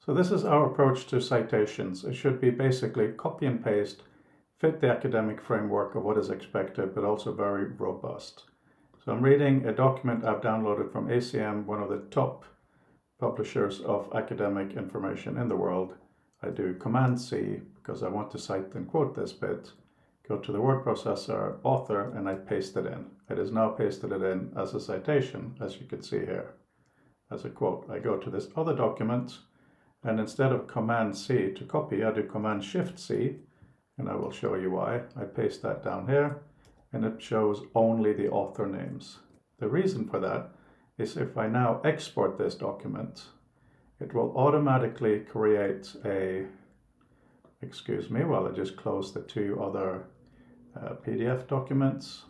So this is our approach to citations. It should be basically copy and paste, fit the academic framework of what is expected, but also very robust. So I'm reading a document I've downloaded from ACM, one of the top publishers of academic information in the world. I do Command-C because I want to cite and quote this bit, go to the word processor, author, and I paste it in. It is now pasted it in as a citation, as you can see here, as a quote. I go to this other document, and instead of Command-C to copy, I do Command-Shift-C, and I will show you why. I paste that down here, and it shows only the author names. The reason for that is if I now export this document, it will automatically create a, excuse me, while I just close the two other PDF documents.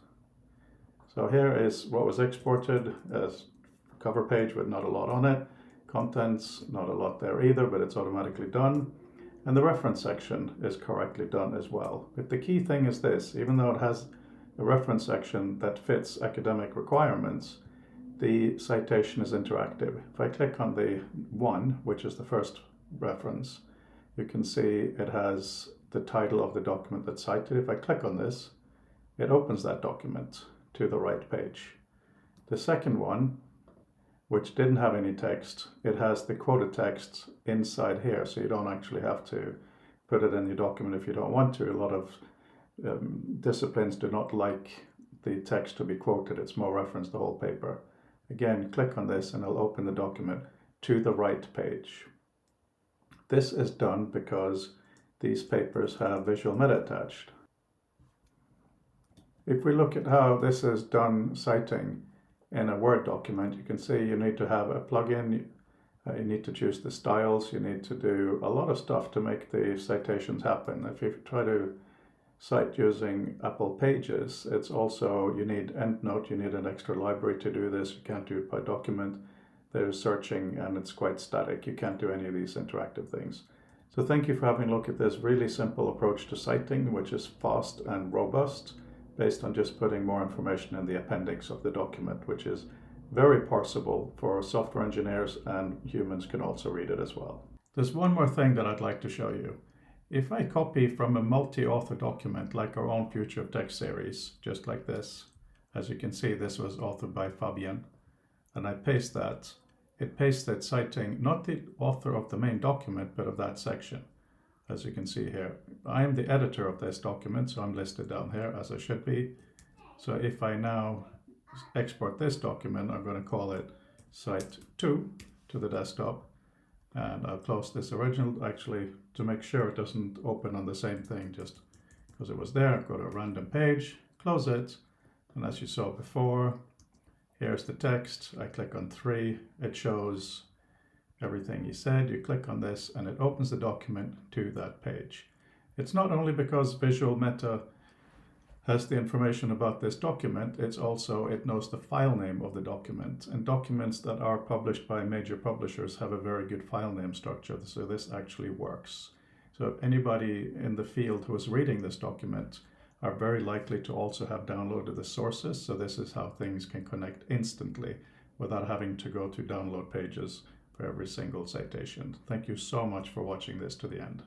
So here is what was exported as cover page with not a lot on it. Contents, not a lot there either, but it's automatically done. And the reference section is correctly done as well. But the key thing is this: even though it has a reference section that fits academic requirements, the citation is interactive. If I click on the one, which is the first reference, you can see it has the title of the document that's cited. If I click on this, it opens that document to the right page. The second one, which didn't have any text, it has the quoted text inside here, so you don't actually have to put it in your document if you don't want to. A lot of disciplines do not like the text to be quoted. It's more reference the whole paper. Again, click on this and it'll open the document to the right page. This is done because these papers have visual meta attached. If we look at how this is done citing in a Word document, you can see you need to have a plugin, you need to choose the styles, you need to do a lot of stuff to make the citations happen. If you try to cite using Apple Pages, it's also, you need EndNote, you need an extra library to do this, you can't do it by document, there's searching and it's quite static, you can't do any of these interactive things. So thank you for having a look at this really simple approach to citing, which is fast and robust, based on just putting more information in the appendix of the document, which is very parsable for software engineers, and humans can also read it as well. There's one more thing that I'd like to show you. If I copy from a multi-author document like our own Future of Text series, just like this, as you can see this was authored by Fabian, and I paste that, it pastes it citing not the author of the main document, but of that section. As you can see here, I am the editor of this document, so I'm listed down here as I should be. So if I now export this document, I'm going to call it Cite 2 to the desktop, and I'll close this original, actually to make sure it doesn't open on the same thing, just because it was there. Go to a random page, close it, and as you saw before, here's the text. I click on 3, it shows everything he said. You click on this and it opens the document to that page. It's not only because Visual Meta has the information about this document, it's also, it knows the file name of the document, and documents that are published by major publishers have a very good file name structure, so this actually works. So anybody in the field who is reading this document are very likely to also have downloaded the sources, so this is how things can connect instantly without having to go to download pages for every single citation. Thank you so much for watching this to the end.